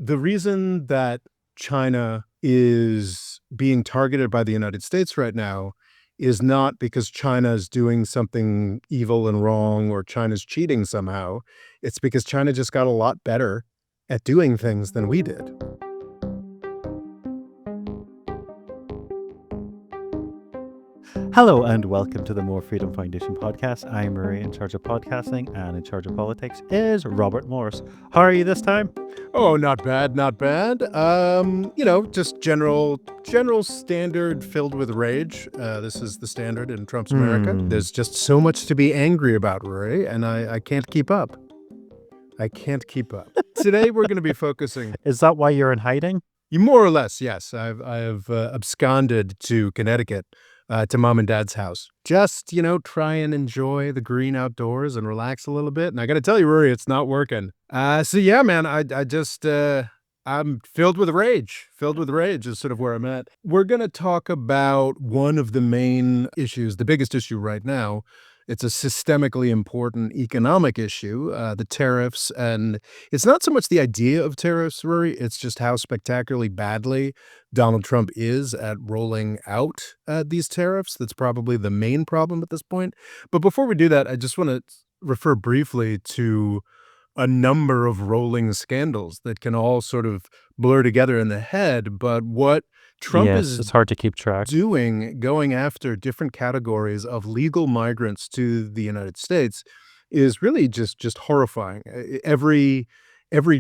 The reason that China is being targeted by the United States right now is not because China is doing something evil and wrong or China's cheating somehow. It's because China just got a lot better at doing things than we did. Hello and welcome to the More Freedom Foundation podcast. I'm Murray, in charge of podcasting, and in charge of politics is Robert Morris. How are you this time? Oh, not bad, not bad. Just general standard filled with rage. This is the standard in Trump's America. There's just so much to be angry about, Rory, and I can't keep up. I can't keep up. Today we're going to be focusing. Is that why you're in hiding? More or less, yes. I've absconded to Connecticut, to mom and dad's house. Just, try and enjoy the green outdoors and relax a little bit. And I got to tell you, Rory, it's not working. So yeah, man, I'm filled with rage. Filled with rage is sort of where I'm at. We're going to talk about one of the main issues, the biggest issue right now. It's a systemically important economic issue, the tariffs. And it's not so much the idea of tariffs, Rory, it's just how spectacularly badly Donald Trump is at rolling out these tariffs. That's probably the main problem at this point. But before we do that, I just want to refer briefly to a number of rolling scandals that can all sort of blur together in the head. But what Trump Yes, is it's hard to keep track. going after different categories of legal migrants to the United States is really just horrifying. Every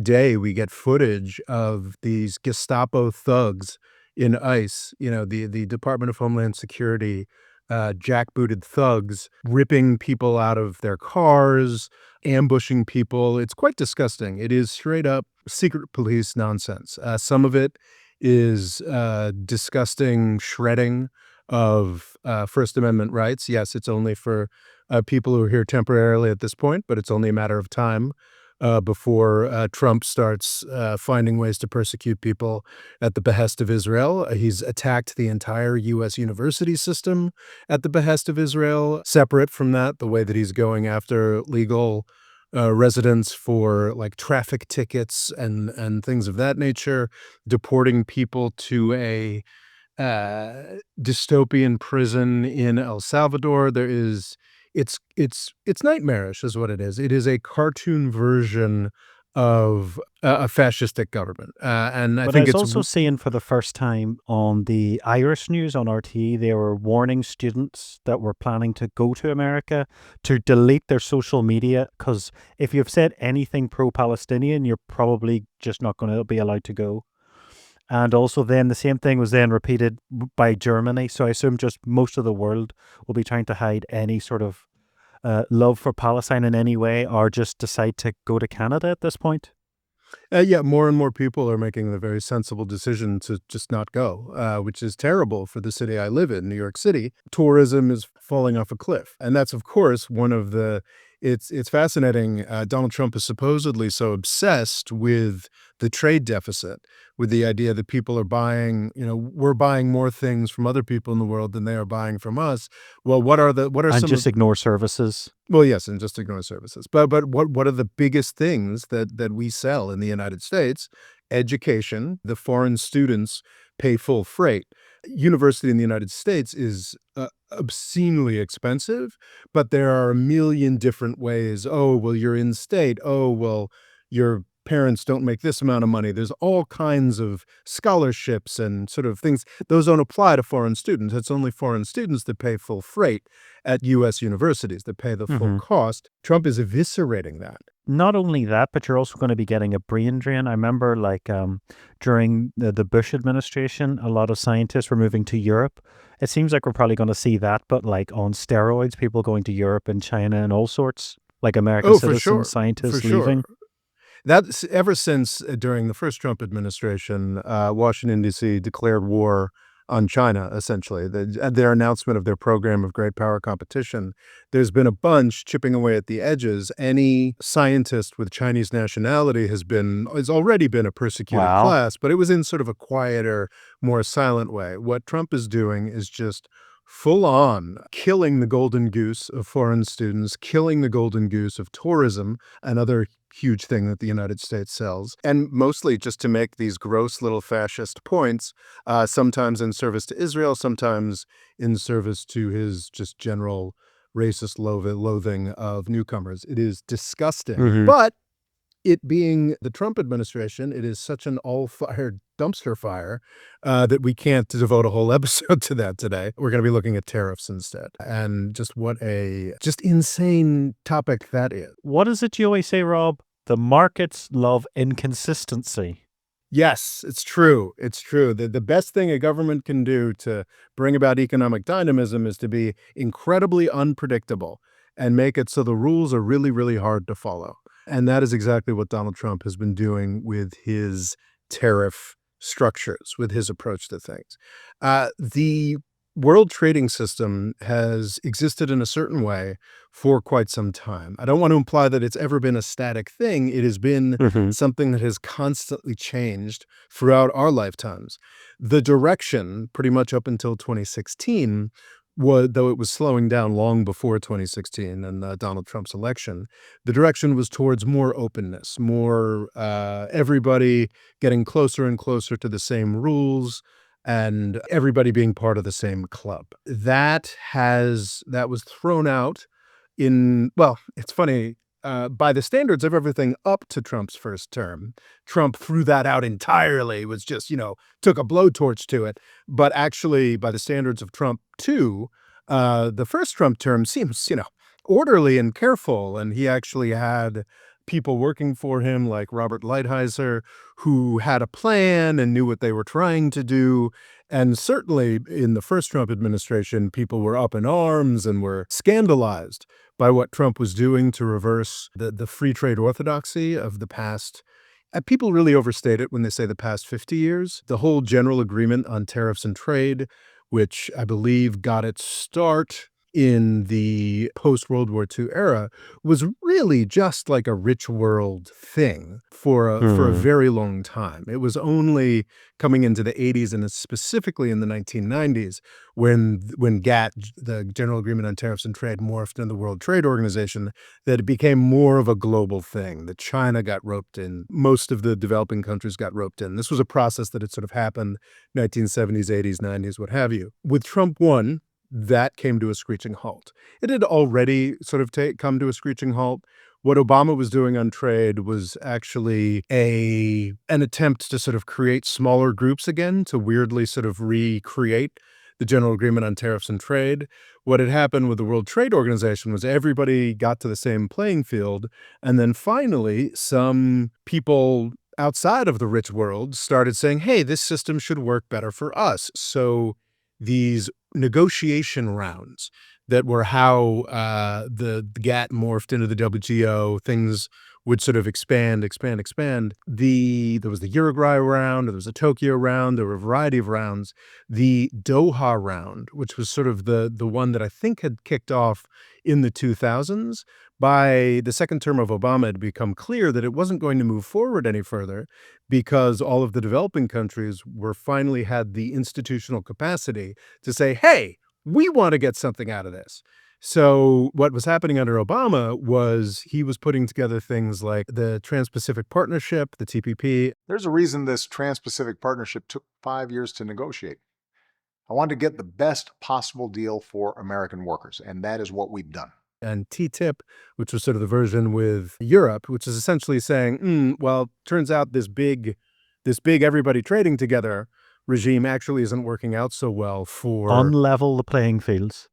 day we get footage of these Gestapo thugs in ICE, the Department of Homeland Security, jackbooted thugs ripping people out of their cars, ambushing people. It's quite disgusting. It is straight up secret police nonsense. Some of it is disgusting shredding of First Amendment rights. Yes, it's only for people who are here temporarily at this point, but it's only a matter of time before Trump starts finding ways to persecute people at the behest of Israel. He's attacked the entire U.S. university system at the behest of Israel. Separate from that, the way that he's going after legal residents for like traffic tickets and things of that nature, deporting people to a dystopian prison in El Salvador. It's nightmarish is what it is. It is a cartoon version of a fascistic government. And I But I think was it's also seeing for the first time on the Irish news on RTE, they were warning students that were planning to go to America to delete their social media, because if you've said anything pro-Palestinian, you're probably just not going to be allowed to go. And also then the same thing was then repeated by Germany. So I assume just most of the world will be trying to hide any sort of love for Palestine in any way, or just decide to go to Canada at this point. Yeah, more and more people are making the very sensible decision to just not go, which is terrible for the city I live in, New York City. Tourism is falling off a cliff. And that's, of course, one of the it's fascinating. Donald Trump is supposedly so obsessed with the trade deficit, with the idea that people are buying, we're buying more things from other people in the world than they are buying from us. Well, what are And some just of ignore services. well, yes, and just ignore services. But what are the biggest things that we sell in the United States? Education. The foreign students pay full freight. University in the United States is obscenely expensive, but there are a million different ways. Oh, well, you're in state. Oh, well, your parents don't make this amount of money. There's all kinds of scholarships and sort of things. Those don't apply to foreign students. It's only foreign students that pay full freight at U.S. universities, that pay the full cost. Trump is eviscerating that. Not only that, but you're also going to be getting a brain drain. I remember during the Bush administration, a lot of scientists were moving to Europe. It seems like we're probably going to see that, but like on steroids, people going to Europe and China and all sorts, like American Oh, for sure. citizens, scientists For sure. leaving. That's ever since during the first Trump administration, Washington, D.C. declared war on China, essentially. Their announcement of their program of great power competition, there's been a bunch chipping away at the edges. Any scientist with Chinese nationality has already been a persecuted Wow. class, but it was in sort of a quieter, more silent way. What Trump is doing is just full on killing the golden goose of foreign students, killing the golden goose of tourism, another huge thing that the United States sells, and mostly just to make these gross little fascist points, sometimes in service to Israel, sometimes in service to his just general racist loathing of newcomers. It is disgusting. Mhm. But it being the Trump administration, it is such an all-fired dumpster fire that we can't devote a whole episode to that today. We're going to be looking at tariffs instead, and just what a just insane topic that is. What is it you always say, Rob? The markets love inconsistency. Yes, it's true. It's true. The best thing a government can do to bring about economic dynamism is to be incredibly unpredictable and make it so the rules are really, really hard to follow. And that is exactly what Donald Trump has been doing with his tariff structures, with his approach to things. The world trading system has existed in a certain way for quite some time. I don't want to imply that it's ever been a static thing. It has been Mhm. something that has constantly changed throughout our lifetimes. The direction, pretty much up until 2016, though it was slowing down long before 2016 and Donald Trump's election, the direction was towards more openness, more everybody getting closer and closer to the same rules, and everybody being part of the same club. That was thrown out in, well, it's funny, by the standards of everything up to Trump's first term, Trump threw that out entirely, was just, took a blowtorch to it. But actually, by the standards of Trump too, the first Trump term seems, orderly and careful. And he actually had people working for him like Robert Lighthizer who had a plan and knew what they were trying to do. And certainly in the first Trump administration, people were up in arms and were scandalized by what Trump was doing to reverse the free trade orthodoxy of the past. People really overstate it when they say the past 50 years. The whole general agreement on tariffs and trade, which I believe got its start in the post-World War II era, was really just like a rich world thing for a Mhm. very long time. It was only coming into the 80s and specifically in the 1990s when GATT, the General Agreement on Tariffs and Trade, morphed into the World Trade Organization, that it became more of a global thing, that China got roped in. Most of the developing countries got roped in. This was a process that had sort of happened 1970s, 80s, 90s, what have you. With Trump 1, that came to a screeching halt. It had already sort of come to a screeching halt. What Obama was doing on trade was actually an attempt to sort of create smaller groups again, to weirdly sort of recreate the General Agreement on Tariffs and Trade. What had happened with the World Trade Organization was everybody got to the same playing field, and then finally some people outside of the rich world started saying, hey, this system should work better for us. So these negotiation rounds that were how the GATT morphed into the WTO, things would sort of expand. There was the Uruguay round, there was the Tokyo round, there were a variety of rounds. The Doha round, which was sort of the one that I think had kicked off in the 2000s, by the second term of Obama, it had become clear that it wasn't going to move forward any further because all of the developing countries were finally had the institutional capacity to say, hey, we want to get something out of this. So what was happening under Obama was he was putting together things like the Trans-Pacific Partnership, the TPP. There's a reason this Trans Pacific Partnership took 5 years to negotiate. I wanted to get the best possible deal for American workers, and that is what we've done. And TTIP, which was sort of the version with Europe, which is essentially saying, well, turns out this big everybody trading together regime actually isn't working out so well for. Unlevel the playing fields.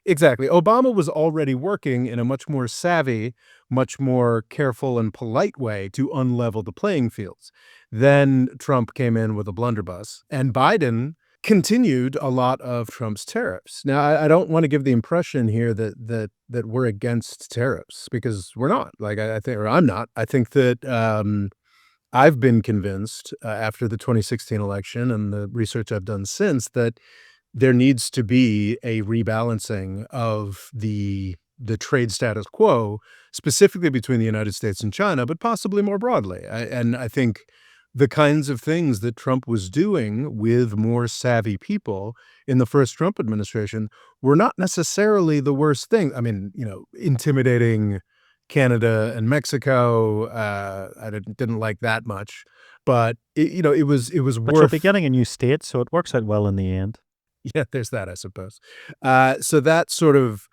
Exactly. Obama was already working in a much more savvy, much more careful and polite way to unlevel the playing fields. Then Trump came in with a blunderbuss, and Biden continued a lot of Trump's tariffs. Now, I don't want to give the impression here that we're against tariffs, because we're not. Like I think, or I'm not. I think that I've been convinced after the 2016 election and the research I've done since that there needs to be a rebalancing of the trade status quo, specifically between the United States and China, but possibly more broadly. And I think the kinds of things that Trump was doing with more savvy people in the first Trump administration were not necessarily the worst thing. I mean, intimidating Canada and Mexico, I didn't like that much, but it was But you'll be worth. getting a new state, so it works out well in the end. Yeah, there's that, I suppose. So that sort of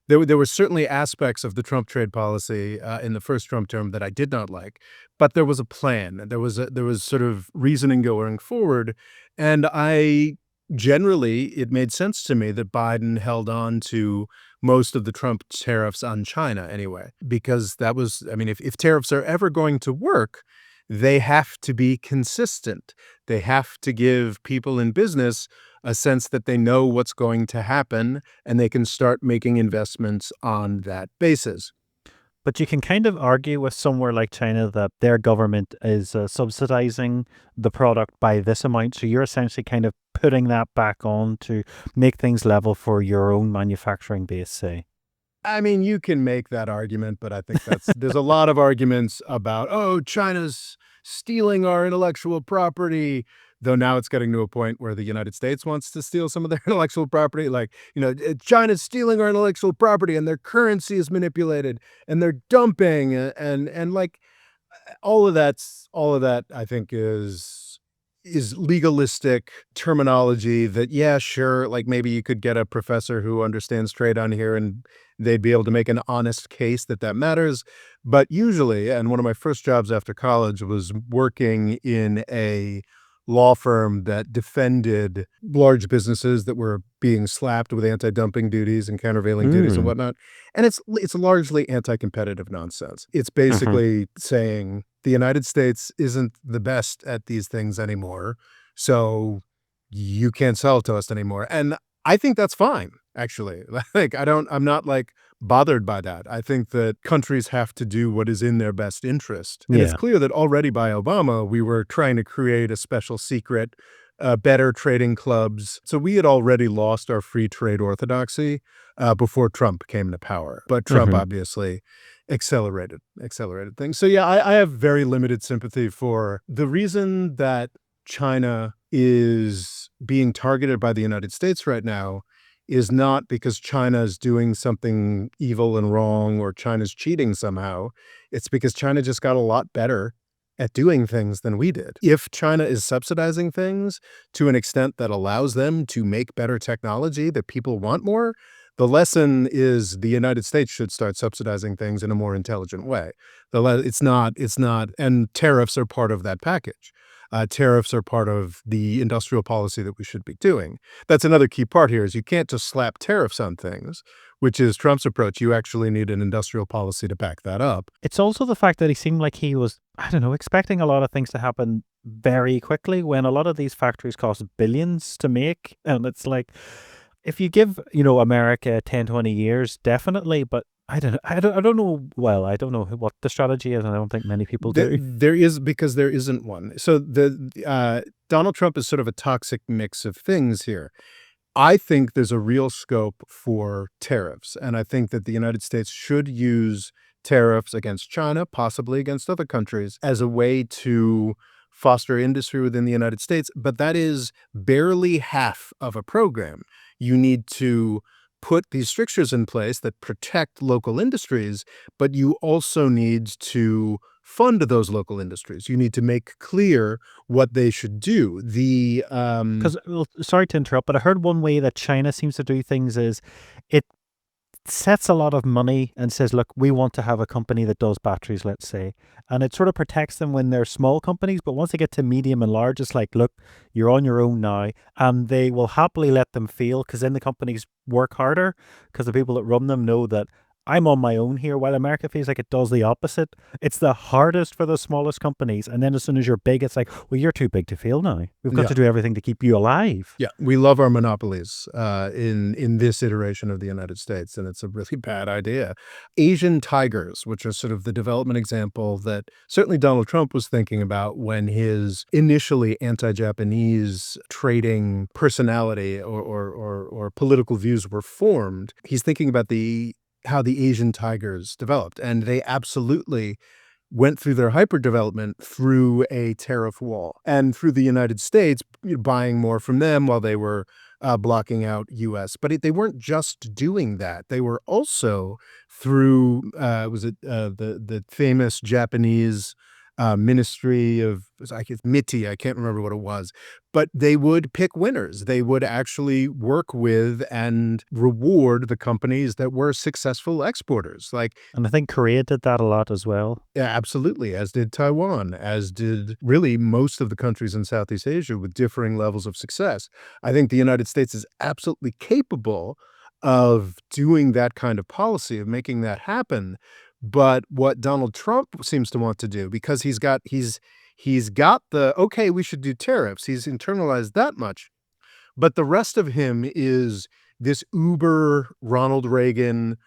there were certainly aspects of the Trump trade policy, in the first Trump term that I did not like, but there was a plan, and there was sort of reasoning going forward, and it made sense to me that Biden held on to most of the Trump tariffs on China anyway, because that was I mean, if tariffs are ever going to work, they have to be consistent. They have to give people in business a sense that they know what's going to happen and they can start making investments on that basis. But you can kind of argue with somewhere like China that their government is subsidizing the product by this amount. So you're essentially kind of putting that back on to make things level for your own manufacturing base, say. I mean, you can make that argument, but I think there's a lot of arguments about, oh, China's stealing our intellectual property. Though now it's getting to a point where the United States wants to steal some of their intellectual property. Like, China's stealing our intellectual property and their currency is manipulated and they're dumping and like all of that I think is legalistic terminology that, yeah, sure, like maybe you could get a professor who understands trade on here and they'd be able to make an honest case that that matters. But usually, and one of my first jobs after college was working in a law firm that defended large businesses that were being slapped with anti-dumping duties and countervailing duties and Mm. whatnot. And it's largely anti-competitive nonsense. It's Hmm. basically saying the United States isn't the best at these things anymore, so you can't sell it to us anymore. And I think that's fine, actually. Like, I'm not like bothered by that. I think that countries have to do what is in their best interest. And it's Yeah. clear that already by Obama, we were trying to create a special secret, better trading clubs. So we had already lost our free trade orthodoxy before Trump came to power. But Trump Hmm. obviously accelerated things. So yeah, I have very limited sympathy for the reason that China is being targeted by the United States right now is not because China is doing something evil and wrong or China's cheating somehow. It's because China just got a lot better at doing things than we did. If China is subsidizing things to an extent that allows them to make better technology that people want more, the lesson is the United States should start subsidizing things in a more intelligent way. It's not, and tariffs are part of that package. Tariffs are part of the industrial policy that we should be doing. That's another key part here is you can't just slap tariffs on things, which is Trump's approach. You actually need an industrial policy to back that up. It's also the fact that he seemed like he was, I don't know, expecting a lot of things to happen very quickly when a lot of these factories cost billions to make. And it's like, if you give, America 10, 20 years, definitely, but I don't know. Well, I don't know what the strategy is, and I don't think many people do. There is because there isn't one. So Donald Trump is sort of a toxic mix of things here. I think there's a real scope for tariffs, and I think that the United States should use tariffs against China, possibly against other countries, as a way to foster industry within the United States, but that is barely half of a program. You need to put these strictures in place that protect local industries, but you also need to fund those local industries. You need to make clear what they should do. Because, well, sorry to interrupt, but I heard one way that China seems to do things is it sets a lot of money and says, look, we want to have a company that does batteries, let's say. And it sort of protects them when they're small companies. But once they get to medium and large, it's like, look, you're on your own now. And they will happily let them fail because then the companies work harder because the people that run them know that I'm on my own here. While America feels like it does the opposite. It's the hardest for the smallest companies. And then as soon as you're big, it's like, well, you're too big to fail now. We've got Yeah. to do everything to keep you alive. Yeah, we love our monopolies in this iteration of the United States, and it's a really bad idea. Asian tigers, which are sort of the development example that certainly Donald Trump was thinking about when his initially anti-Japanese trading personality or political views were formed. He's thinking about the how the Asian tigers developed, and they absolutely went through their hyperdevelopment through a tariff wall and through the United States buying more from them while they were blocking out U.S. But they weren't just doing that. They were also through was it the famous Japanese Ministry of I guess MITI, I can't remember what it was, but they would pick winners. They would actually work with and reward the companies that were successful exporters. Like, And I think Korea did that a lot as well. yeah, absolutely, as did Taiwan, as did really most of the countries in Southeast Asia with differing levels of success. I think the United States is absolutely capable of doing that kind of policy, of making that happen. But what Donald Trump seems to want to do, because he's got the, okay, we should do tariffs. He's internalized that much. But the rest of him is this uber Ronald Reagan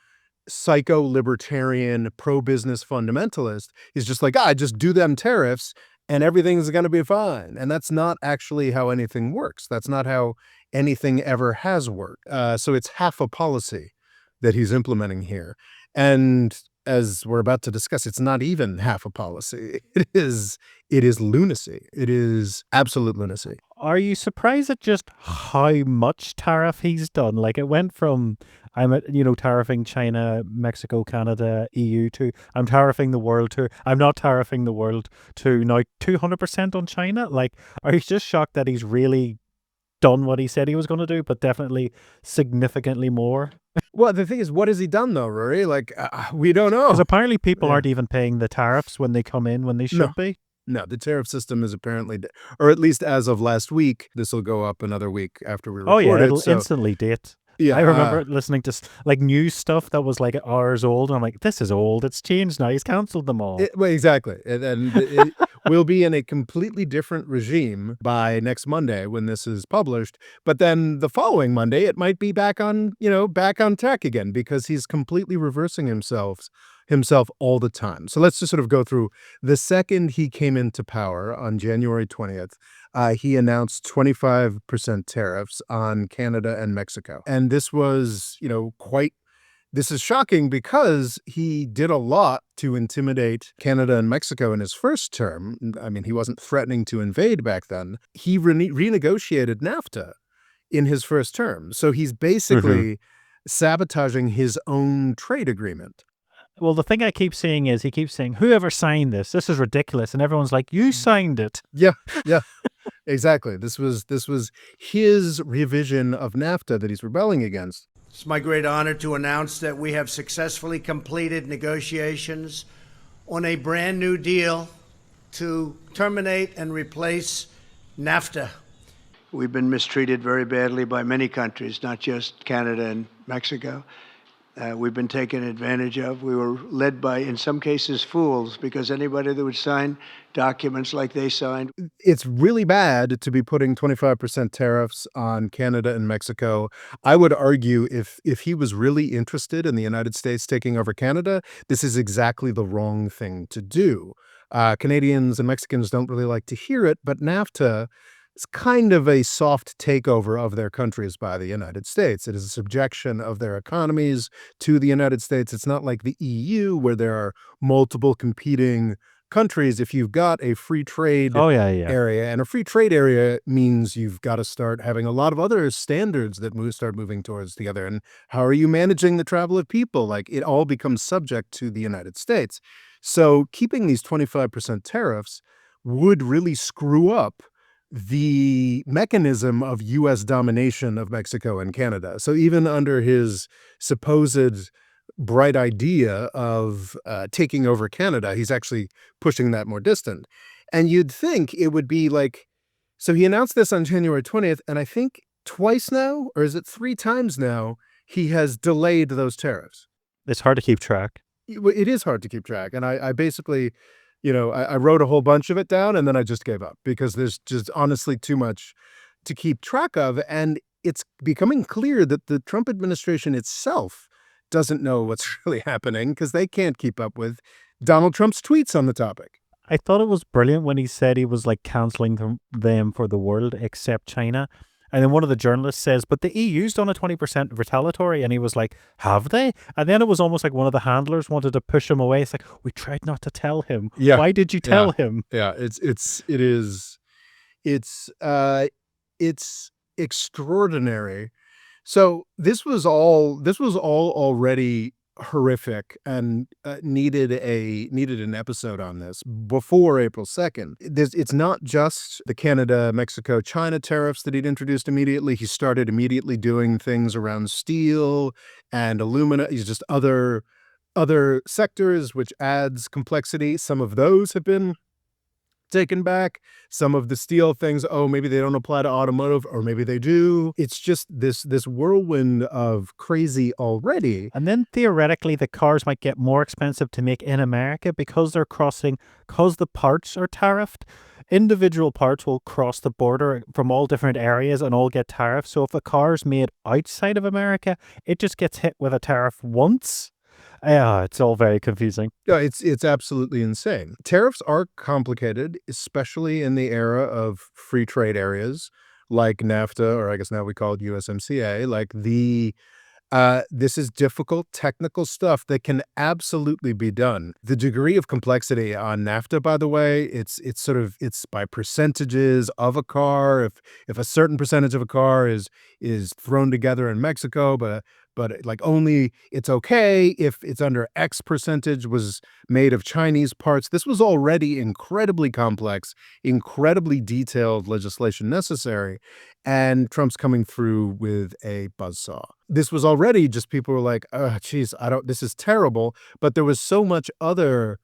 psycho-libertarian, pro-business fundamentalist is just like, just do them tariffs and everything's going to be fine. And that's not actually how anything works. That's not how anything ever has worked. So it's half a policy that he's implementing here. And as we're about to discuss, it's not even half a policy. It is lunacy. It is absolute lunacy. Are you surprised at just how much tariff he's done? Like it went from tariffing China, Mexico, Canada, EU to I'm tariffing the world to I'm not tariffing the world to now 200% on China. Like, are you just shocked that he's really done what he said he was going to do, but definitely significantly more? Well, the thing is, what has he done though, Rory? Like, we don't know. Because apparently people Yeah. aren't even paying the tariffs when they come in when they should be. No, the tariff system is apparently, or at least as of last week, this will go up another week after we Oh record yeah, it. it'll So, instantly date. yeah, I remember listening to like news stuff that was like hours old, and I'm like, this is old. It's changed now. He's cancelled them all. well, exactly. And it will be in a completely different regime by next Monday when this is published. But then the following Monday, it might be back on track again because he's completely reversing himself all the time. So let's just sort of go through the second he came into power on January 20th. He announced 25% tariffs on Canada and Mexico. And this was, this is shocking because he did a lot to intimidate Canada and Mexico in his first term. I mean, he wasn't threatening to invade back then. He renegotiated NAFTA in his first term. So he's basically sabotaging his own trade agreement. Well, the thing I keep seeing is he keeps saying, whoever signed this? This is ridiculous. And everyone's like, you signed it. Yeah, exactly. This was his revision of NAFTA that he's rebelling against. It's my great honor to announce that we have successfully completed negotiations on a brand new deal to terminate and replace NAFTA. We've been mistreated very badly by many countries, not just Canada and Mexico. We've been taken advantage of. We were led by, in some cases, fools, because anybody that would sign documents like they signed. It's really bad to be putting 25% tariffs on Canada and Mexico. I would argue if he was really interested in the United States taking over Canada, this is exactly the wrong thing to do. Canadians and Mexicans don't really like to hear it, but NAFTA is kind of a soft takeover of their countries by the United States. It is a subjection of their economies to the United States. It's not like the EU where there are multiple competing countries. If you've got a free trade area, and a free trade area means you've got to start having a lot of other standards that start moving towards together. And how are you managing the travel of people? Like, it all becomes subject to the United States. So keeping these 25% tariffs would really screw up the mechanism of U.S. domination of Mexico and Canada. So even under his supposed bright idea of taking over Canada, he's actually pushing that more distant. And you'd think it would be like, so he announced this on January 20th, and I think twice now, or is it 3 times now, he has delayed those tariffs. It's hard to keep track. It is hard to keep track. And I basically, I wrote a whole bunch of it down and then I just gave up because there's just honestly too much to keep track of. And it's becoming clear that the Trump administration itself doesn't know what's really happening because they can't keep up with Donald Trump's tweets on the topic. I thought it was brilliant when he said he was like canceling them for the world except China. And then one of the journalists says, but the EU's done a 20% retaliatory. And he was like, have they? And then it was almost like one of the handlers wanted to push him away. It's like, we tried not to tell him. Yeah. Why did you Yeah. tell him? Yeah. It's extraordinary. So this was all already horrific and needed an episode on this before April 2nd. It's not just the Canada, Mexico, China tariffs that he'd introduced immediately. He started immediately doing things around steel and alumina. He's just other sectors, which adds complexity. Some of those have been taken back. Some of the steel things, oh, maybe they don't apply to automotive, or maybe they do. It's just this whirlwind of crazy already. And then theoretically, the cars might get more expensive to make in America because because the parts are tariffed. Individual parts will cross the border from all different areas and all get tariffs. So if a car's made outside of America, it just gets hit with a tariff once. Yeah, it's all very confusing. Yeah, it's absolutely insane. Tariffs are complicated, especially in the era of free trade areas like NAFTA, or I guess now we call it USMCA. This is difficult technical stuff that can absolutely be done. The degree of complexity on NAFTA, by the way, it's by percentages of a car. If a certain percentage of a car is thrown together in Mexico, but like only it's okay if it's under X percentage was made of Chinese parts. This was already incredibly complex, incredibly detailed legislation necessary, and Trump's coming through with a buzzsaw. This was already just people were like, oh, geez, this is terrible. But there was so much other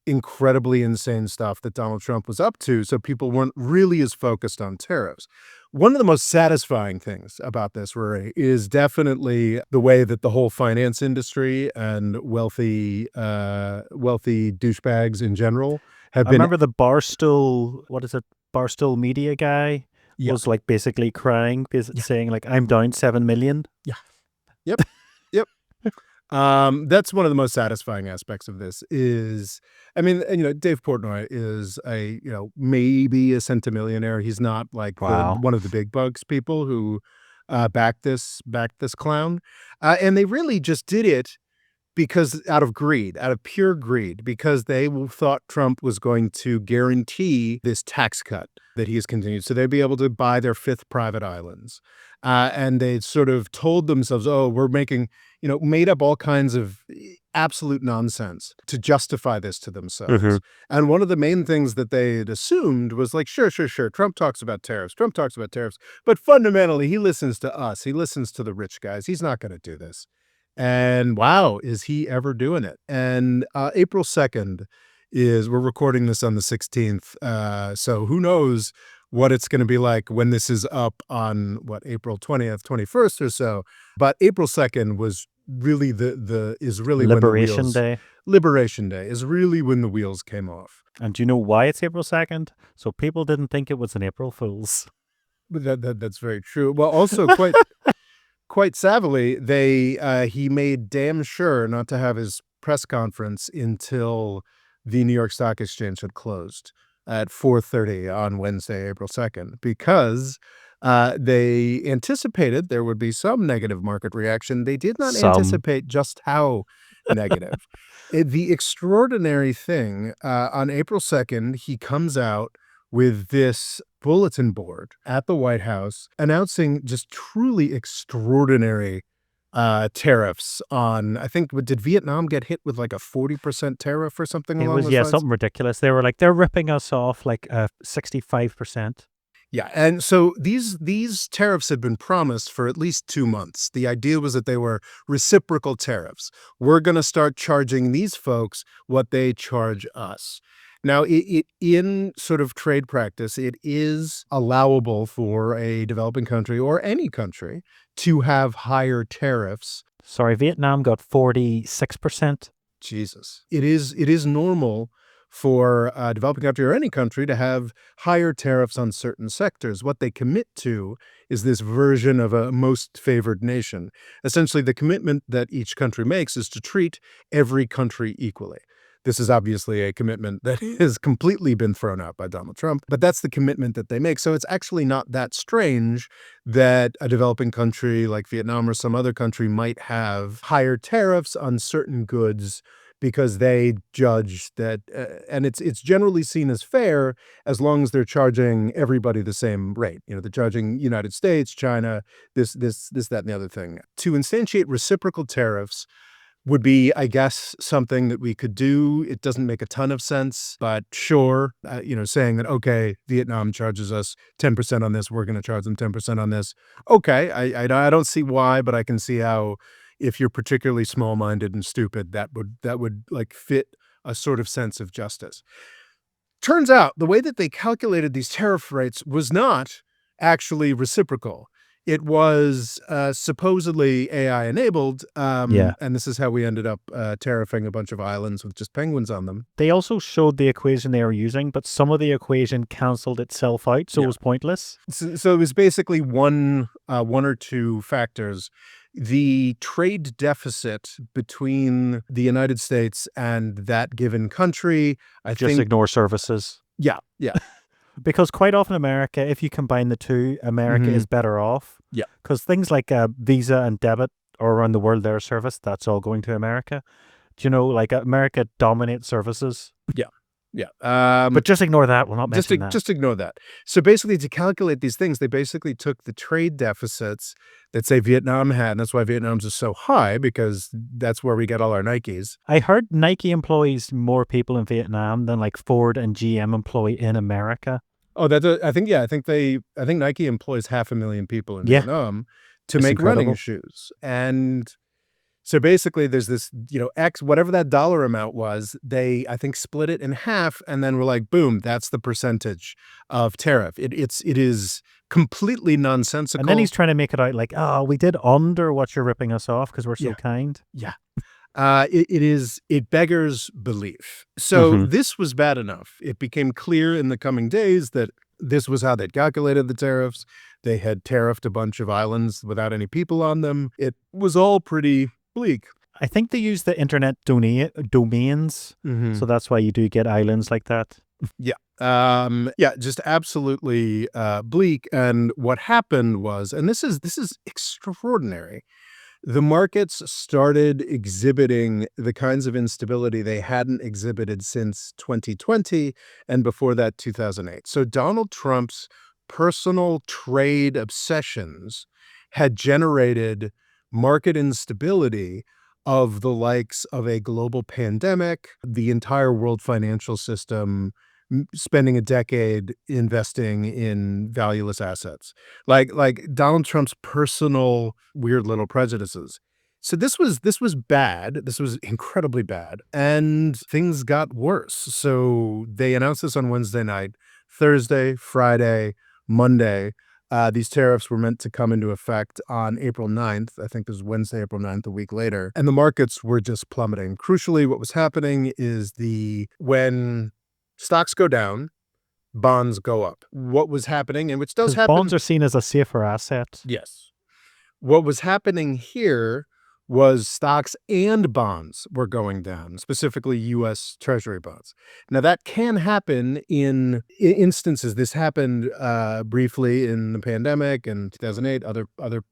incredibly insane stuff that Donald Trump was up to, so people weren't really as focused on tariffs. One of the most satisfying things about this, Rory, is definitely the way that the whole finance industry and wealthy douchebags in general have I been. remember the Barstool, what is it? Barstool media guy Yeah. was like basically crying, Yeah. saying like, I'm down 7 million. Yeah. Yep. Yep. That's one of the most satisfying aspects of this is, I mean, Dave Portnoy is maybe a centimillionaire. He's not like Wow. one of the big bucks people who backed this clown. And they really just did it because out of greed, out of pure greed, because they thought Trump was going to guarantee this tax cut that he has continued. So they'd be able to buy their fifth private islands. And they sort of told themselves, oh, we're making, made up all kinds of absolute nonsense to justify this to themselves. Mhm. And one of the main things that they had assumed was like, sure. Trump talks about tariffs. But fundamentally, he listens to us. He listens to the rich guys. He's not going to do this. And wow, is he ever doing it? And April 2nd we're recording this on the 16th. So who knows what it's going to be like when this is up on April 20th, 21st or so. But April 2nd was really Liberation Day. Liberation Day is really when the wheels came off. And do you know why it's April 2nd? So people didn't think it was an April Fool's. But that's very true. Well, also quite savvily, he made damn sure not to have his press conference until the New York Stock Exchange had closed at 4:30 on Wednesday, April 2nd, because they anticipated there would be some negative market reaction. They did not anticipate just how negative. The extraordinary thing, on April 2nd, he comes out with this bulletin board at the White House announcing just truly extraordinary tariffs on, I think, did Vietnam get hit with like a 40% tariff or something It along was, those yeah, lines? something ridiculous. They were like, they're ripping us off like 65%. Yeah, and so these tariffs had been promised for at least 2 months. The idea was that they were reciprocal tariffs. We're going to start charging these folks what they charge us. Now, in sort of trade practice, it is allowable for a developing country or any country to have higher tariffs. Sorry, Vietnam got 46%. Jesus. It is normal for a developing country or any country to have higher tariffs on certain sectors. What they commit to is this version of a most favored nation. Essentially, the commitment that each country makes is to treat every country equally. This is obviously a commitment that has completely been thrown out by Donald Trump, but that's the commitment that they make. So it's actually not that strange that a developing country like Vietnam or some other country might have higher tariffs on certain goods because they judge that, and it's generally seen as fair as long as they're charging everybody the same rate. You know, they're charging United States, China, that, and the other thing. To instantiate reciprocal tariffs would be, I guess, something that we could do. It doesn't make a ton of sense, but sure, saying that, okay, Vietnam charges us 10% on this, we're going to charge them 10% on this. Okay, I don't see why, but I can see how, if you're particularly small-minded and stupid, that would like fit a sort of sense of justice. Turns out the way that they calculated these tariff rates was not actually reciprocal. It was supposedly AI enabled, Yeah. and this is how we ended up tariffing a bunch of islands with just penguins on them. They also showed the equation they were using, but some of the equation canceled itself out, so it Yeah. was pointless. So it was basically one or two factors. The trade deficit between the United States and that given country, I Just think, ignore services. yeah. Because quite often America, if you combine the two, America Mhm. is better off. Yeah. Because things like Visa and debit or around the world, their service, that's all going to America. Do you know, like America dominates services? Yeah. But just ignore that. We'll not mention that. Just ignore that. So basically, to calculate these things, they basically took the trade deficits that, say, Vietnam had, and that's why Vietnam's is so high, because that's where we get all our Nikes. I heard Nike employs more people in Vietnam than like Ford and GM employ in America. Oh, I think Nike employs 500,000 people in Yeah. Vietnam to It's make running incredible. shoes. And so basically there's this, X, whatever that dollar amount was, they, I think, split it in half, and then we're like, boom, that's the percentage of tariff. It is completely nonsensical. And then he's trying to make it out like, oh, we did under what you're ripping us off because we're so Yeah. kind. Yeah. It beggars belief. So Mhm. this was bad enough. It became clear in the coming days that this was how they'd calculated the tariffs. They had tariffed a bunch of islands without any people on them. It was all pretty bleak. I think they use the internet domains. So that's why you do get islands like that. Just absolutely bleak. And what happened was, and this is extraordinary, the markets started exhibiting the kinds of instability they hadn't exhibited since 2020, and before that, 2008. So Donald Trump's personal trade obsessions had generated market instability of the likes of a global pandemic, the entire world financial system spending a decade investing in valueless assets, like Donald Trump's personal weird little prejudices. So this was bad. This was incredibly bad, and things got worse. So they announced this on Wednesday night. Thursday, Friday, Monday, these tariffs were meant to come into effect on April 9th. I think this was Wednesday, April 9th, a week later. And the markets were just plummeting. Crucially, what was happening is when stocks go down, bonds go up. What was happening, and which does Because happen. bonds are seen as a safer asset. Yes. What was happening here was stocks and bonds were going down, specifically U.S. Treasury bonds. Now, that can happen in instances. This happened briefly in the pandemic in 2008, other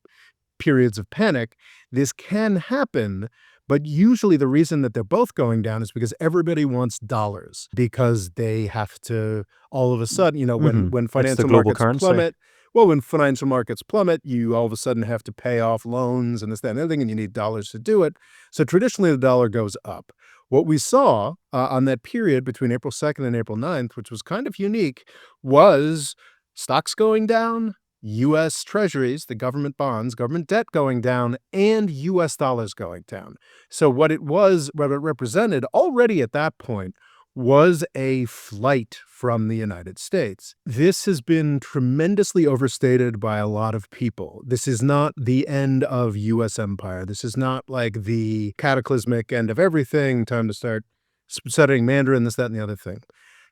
periods of panic. This can happen, but usually the reason that they're both going down is because everybody wants dollars, because they have to all of a sudden, when It's the financial global markets currency. plummet. Well, when financial markets plummet, you all of a sudden have to pay off loans and this, that, and everything, and you need dollars to do it. So traditionally, the dollar goes up. What we saw on that period between April 2nd and April 9th, which was kind of unique, was stocks going down, U.S. Treasuries, the government bonds, government debt going down, and U.S. dollars going down. So what it represented already at that point was a flight from the United States. This has been tremendously overstated by a lot of people. This is not the end of U.S. empire. This is not like the cataclysmic end of everything, time to start studying Mandarin, this, that, and the other thing.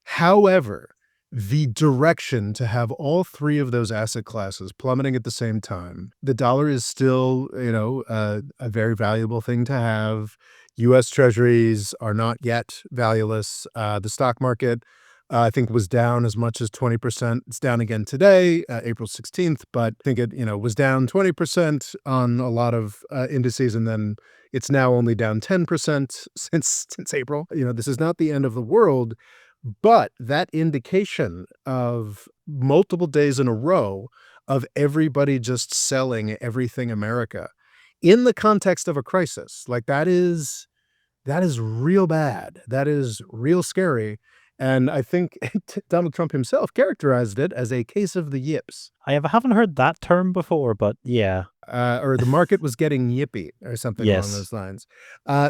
However, the direction to have all three of those asset classes plummeting at the same time, the dollar is still, a very valuable thing to have. U.S. Treasuries are not yet valueless. The stock market, I think, was down as much as 20%. It's down again today, April 16th, but I think it, was down 20% on a lot of indices, and then it's now only down 10% since April. This is not the end of the world, but that indication of multiple days in a row of everybody just selling everything America in the context of a crisis, like that is real bad. That is real scary. And I think Donald Trump himself characterized it as a case of the yips. Haven't heard that term before, but yeah. Or the market was getting yippy or something along Yes. those lines.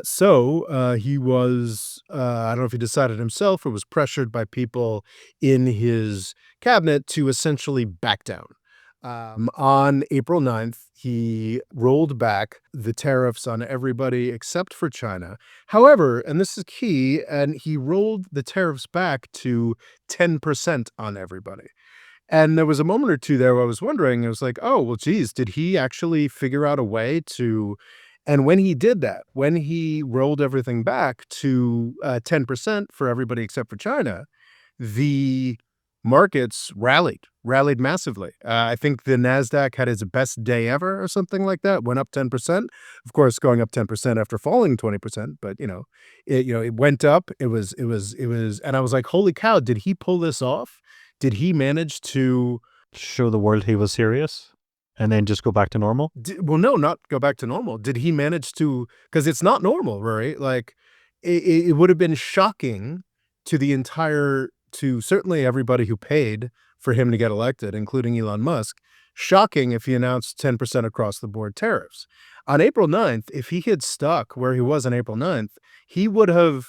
So he was, I don't know if he decided himself or was pressured by people in his cabinet to essentially back down. On April 9th, he rolled back the tariffs on everybody except for China. However, and this is key, and he rolled the tariffs back to 10% on everybody. And there was a moment or two there where I was wondering, I was like, oh, well, geez, did he actually figure out a way to? And when he did that, when he rolled everything back to 10% for everybody except for China, the markets rallied massively. I think the NASDAQ had its best day ever or something like that, went up 10%. Of course, going up 10% after falling 20%, but it went up. It was, and I was like, holy cow, did he pull this off? Did he manage to Show the world he was serious and then just go back to normal? well, no, not go back to normal. Did he manage to, because it's not normal, right? Like it would have been shocking to certainly everybody who paid for him to get elected, including Elon Musk, shocking if he announced 10% across the board tariffs. On April 9th, if he had stuck where he was on April 9th, he would have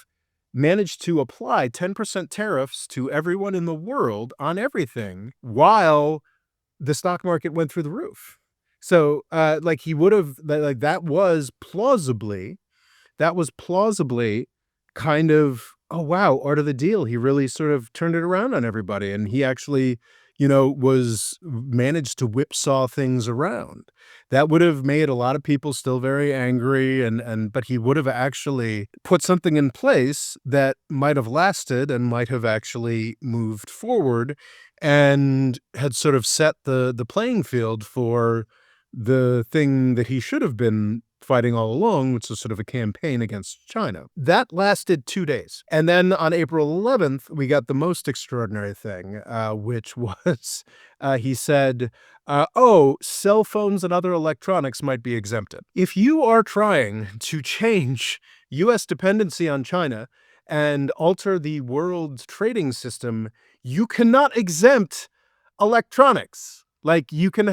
managed to apply 10% tariffs to everyone in the world on everything while the stock market went through the roof. So, like he would have, like that was plausibly kind of, oh wow, art of the deal. He really sort of turned it around on everybody, and he actually, was managed to whipsaw things around. That would have made a lot of people still very angry, but he would have actually put something in place that might have lasted and might have actually moved forward and had sort of set the playing field for the thing that he should have been fighting all along, which was sort of a campaign against China. That lasted 2 days. And then on April 11th, we got the most extraordinary thing, which was he said, oh, cell phones and other electronics might be exempted. If you are trying to change U.S. dependency on China and alter the world trading system, you cannot exempt electronics. Like you can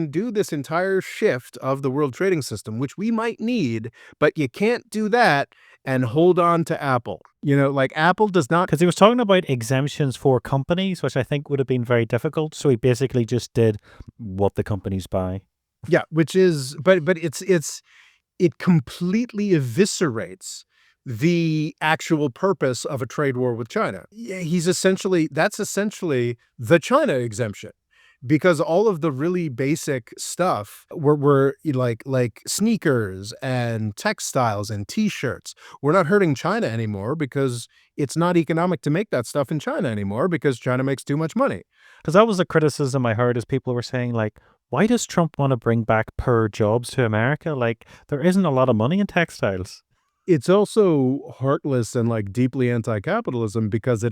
do this entire shift of the world trading system, which we might need, but you can't do that and hold on to Apple. Like Apple does not. Because he was talking about exemptions for companies, which I think would have been very difficult. So he basically just did what the companies buy. Yeah, which is, but it completely eviscerates the actual purpose of a trade war with China. That's essentially the China exemption. Because all of the really basic stuff were like sneakers and textiles and T-shirts. We're not hurting China anymore because it's not economic to make that stuff in China anymore because China makes too much money. Because that was the criticism I heard as people were saying, like, why does Trump want to bring back per jobs to America? Like, there isn't a lot of money in textiles. It's also heartless and like deeply anti-capitalism because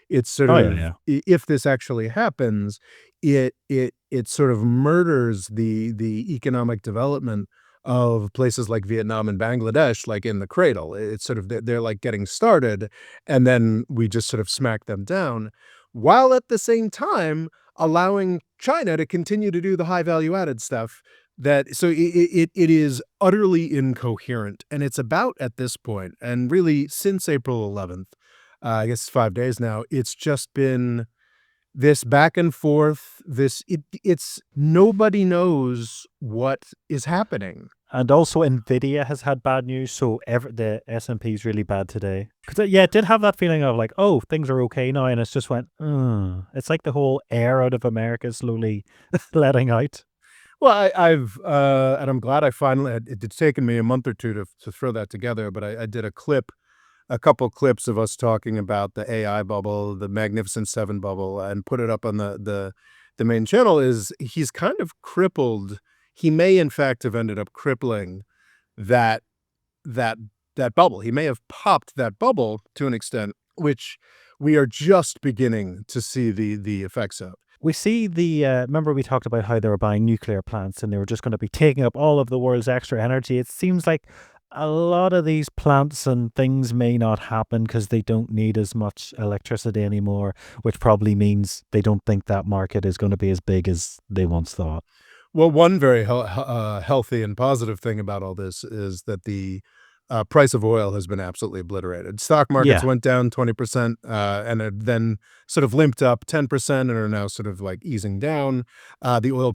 it's sort Oh, of, yeah. if this actually happens, it sort of murders the economic development of places like Vietnam and Bangladesh, like in the cradle. It's sort of, they're like getting started, and then we just sort of smack them down, while at the same time allowing China to continue to do the high value added stuff. It is utterly incoherent, and it's about at this point, and really since April 11th, I guess 5 days now, it's just been this back and forth. It's nobody knows what is happening. And also, Nvidia has had bad news, so the S&P is really bad today. Because it did have that feeling of like, oh, things are okay now, and it's just went. It's like the whole air out of America is slowly letting out. Well, and I'm glad I finally it's taken me a month or 2 to throw that together, but I did a couple clips of us talking about the AI bubble, the Magnificent Seven bubble, and put it up on the main channel. Is he's kind of crippled. He may, in fact, have ended up crippling that that that bubble. He may have popped that bubble to an extent, which we are just beginning to see the effects of. We see remember we talked about how they were buying nuclear plants and they were just going to be taking up all of the world's extra energy. It seems like a lot of these plants and things may not happen because they don't need as much electricity anymore, which probably means they don't think that market is going to be as big as they once thought. Well, one very healthy and positive thing about all this is that the price of oil has been absolutely obliterated. Stock markets Yeah. went down 20%, and then sort of limped up 10% and are now sort of like easing down. The oil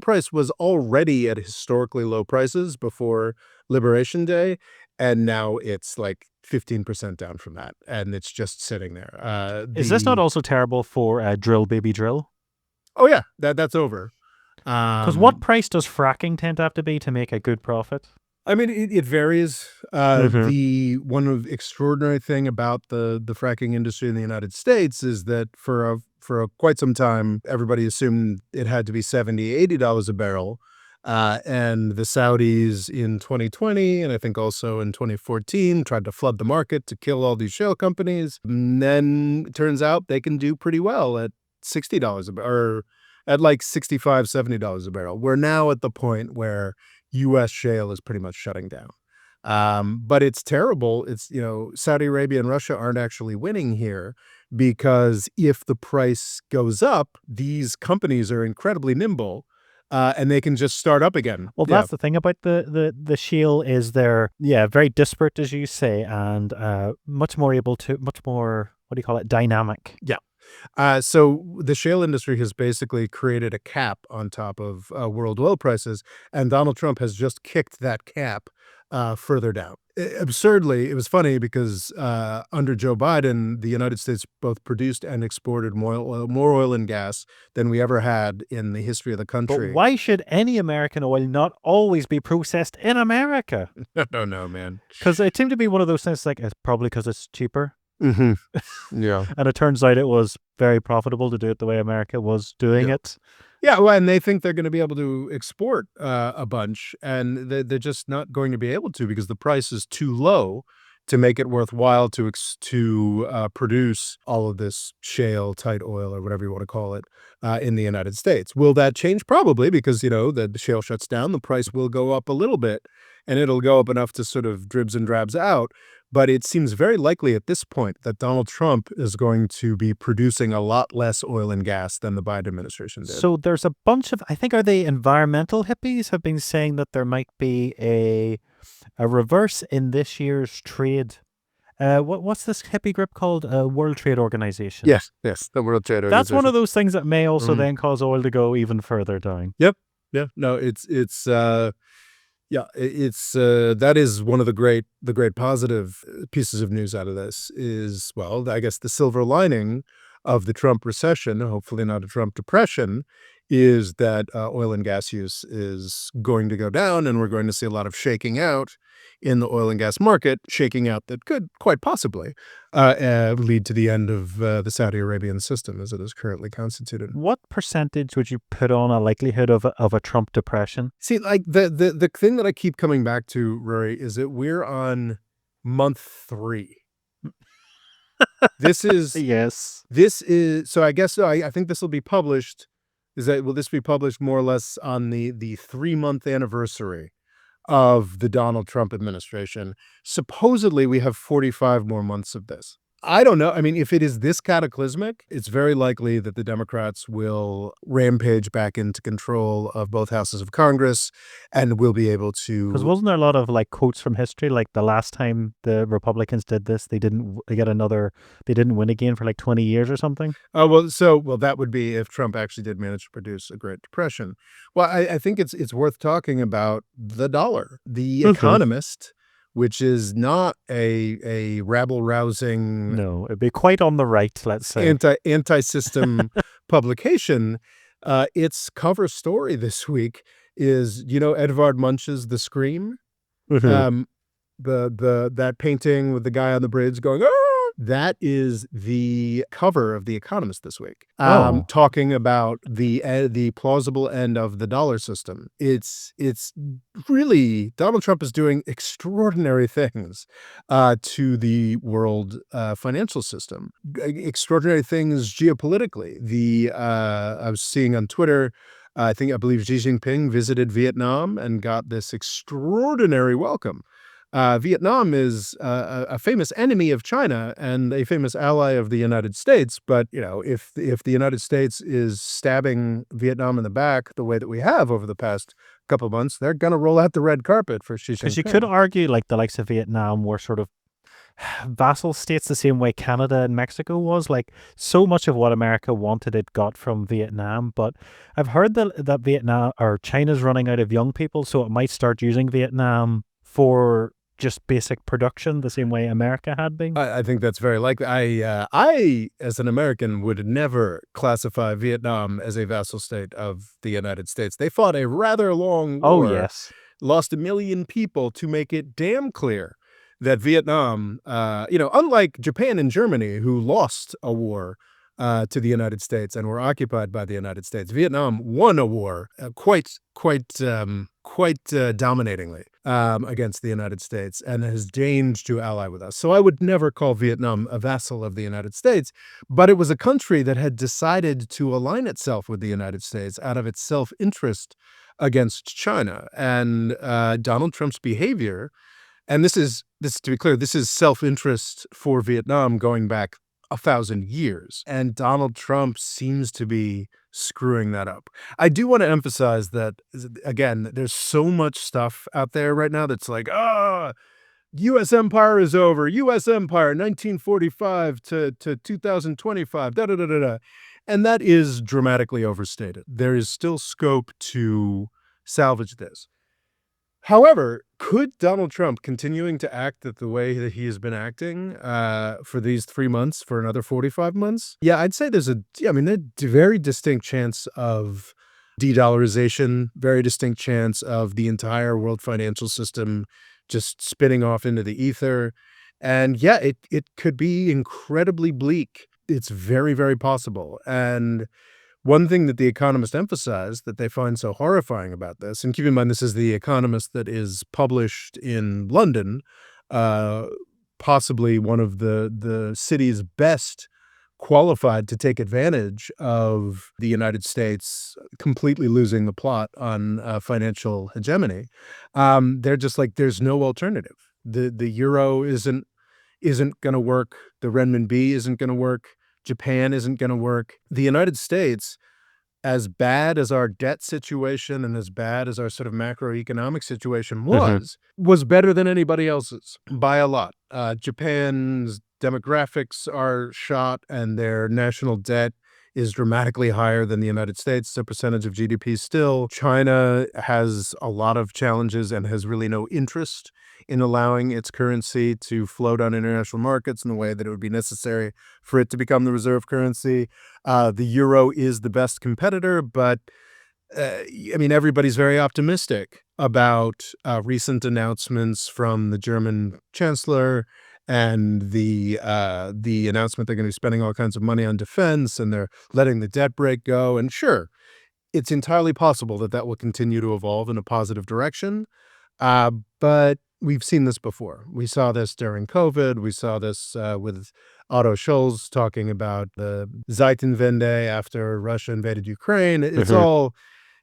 price was already at historically low prices before Liberation Day, and now it's like 15% down from that, and it's just sitting there. Is this not The also terrible for drill baby drill? Oh yeah, that's over. Because what Um, price does fracking tend to have to be to make a good profit? I mean, it varies. Hmm. The one of extraordinary thing about the fracking industry in the United States is that quite some time, everybody assumed it had to be $70, $80 a barrel. And the Saudis in 2020, and I think also in 2014, tried to flood the market to kill all these shale companies. And then it turns out they can do pretty well at $60 a barrel, or at like $65, $70 a barrel. We're now at the point where U.S. shale is pretty much shutting down. But it's terrible. Saudi Arabia and Russia aren't actually winning here because if the price goes up, these companies are incredibly nimble, and they can just start up again. Well, Yeah. that's the thing about the shale is they're, yeah, very disparate, as you say, and much more what do you call it, dynamic. Yeah. So the shale industry has basically created a cap on top of world oil prices, and Donald Trump has just kicked that cap further down. Absurdly, it was funny because under Joe Biden, the United States both produced and exported more oil and gas than we ever had in the history of the But country. why should any American oil not always be processed in America? No, no, man. Because it seemed to be one of those things like it's probably because it's cheaper. Hmm. Yeah. And it turns out it was very profitable to do it the way America was doing Yeah. it. Yeah, well, and they think they're gonna be able to export, a bunch, and they're just not going to be able to because the price is too low to make it worthwhile to produce all of this shale, tight oil, or whatever you wanna call it, in the United States. Will that change? Probably, because, the shale shuts down, the price will go up a little bit, and it'll go up enough to sort of dribs and drabs out, but it seems very likely at this point that Donald Trump is going to be producing a lot less oil and gas than the Biden administration did. So there's a bunch of, I think, are they environmental hippies have been saying that there might be a reverse in this year's trade. What's this hippie group called? World Trade Organization. Yes, yes, the World Trade That's one Organization. of those things that may also Mhm. then cause oil to go even further down. Yep. Yeah. No, that is one of the great positive pieces of news out of this is, well, I guess the silver lining of the Trump recession, hopefully not a Trump depression, is that oil and gas use is going to go down, and we're going to see a lot of shaking out in the oil and gas market, shaking out that could quite possibly lead to the end of the Saudi Arabian system as it is currently constituted. What percentage would you put on a likelihood of a Trump depression? See, like the thing that I keep coming back to, Rory, is that we're on month 3. This is Yes. so I guess so I think this will be published. Will this be published more or less on the 3-month anniversary of the Donald Trump administration? Supposedly, we have 45 more months of this. I don't know. I mean, if it is this cataclysmic, it's very likely that the Democrats will rampage back into control of both houses of Congress and will be able Because to. wasn't there a lot of like quotes from history? Like the last time the Republicans did this, they didn't they didn't win again for like 20 years or something. Oh, well, that would be if Trump actually did manage to produce a Great Depression. Well, I think it's worth talking about the dollar. The Okay. Economist, which is not a rabble-rousing No, it'd be quite on the right, let's say. anti-system publication, Its cover story this week is, Edvard Munch's The Scream? Mhm. Um, that painting with the guy on the bridge going, "Ah!" That is the cover of The Economist this week, Oh. talking about the plausible end of the dollar system. It's really Donald Trump is doing extraordinary things, to the world, financial system. Extraordinary things geopolitically. I was seeing on Twitter, I believe Xi Jinping visited Vietnam and got this extraordinary welcome. Vietnam is a famous enemy of China and a famous ally of the United States. But if the United States is stabbing Vietnam in the back the way that we have over the past couple of months, they're going to roll out the red carpet for Xi 'Cause you could Jinping. argue, like, the likes of Vietnam were sort of vassal states the same way Canada and Mexico was. Like, so much of what America wanted it got from Vietnam, but I've heard that Vietnam or China's running out of young people, so it might start using Vietnam for just basic production the same way America had been. I think that's very likely. I, as an American, would never classify Vietnam as a vassal state of the United States. They fought a rather long Oh, war, yes. lost 1 million people to make it damn clear that Vietnam, unlike Japan and Germany, who lost a war to the United States and were occupied by the United States, Vietnam won a war quite dominatingly against the United States and has deigned to ally with us. So I would never call Vietnam a vassal of the United States, but it was a country that had decided to align itself with the United States out of its self-interest against China. And Donald Trump's behavior, and this to be clear, this is self-interest for Vietnam going back 1,000 years, and Donald Trump seems to be screwing that up. I do want to emphasize that, again, there's so much stuff out there right now that's like, U.S. empire is over. U.S. empire, 1945 to 2025, da da da da da. And that is dramatically overstated. There is still scope to salvage this. However, could Donald Trump continuing to act the way that he has been acting for these 3 months, for another 45 months? Yeah, I'd say there's a very distinct chance of de-dollarization, very distinct chance of the entire world financial system just spinning off into the ether. And yeah, it could be incredibly bleak. It's very, very possible. And one thing that The Economist emphasized that they find so horrifying about this, and keep in mind this is The Economist that is published in London, uh, possibly one of the cities best qualified to take advantage of the United States completely losing the plot on financial hegemony. They're just like, there's no alternative. The euro isn't going to work. The renminbi isn't going to work. Japan isn't going to work. The United States, as bad as our debt situation and as bad as our sort of macroeconomic situation Mhm. was better than anybody else's by a lot. Japan's demographics are shot and their national debt is dramatically higher than the United States. It's a percentage of GDP still. China has a lot of challenges and has really no interest in allowing its currency to float on international markets in the way that it would be necessary for it to become the reserve currency. The euro is the best competitor, but everybody's very optimistic about recent announcements from the German chancellor and the announcement they're going to be spending all kinds of money on defense and they're letting the debt brake go. And sure, it's entirely possible that that will continue to evolve in a positive direction. But we've seen this before. We saw this during COVID. We saw this with Otto Scholz talking about the Zeitenwende after Russia invaded Ukraine. Mhm.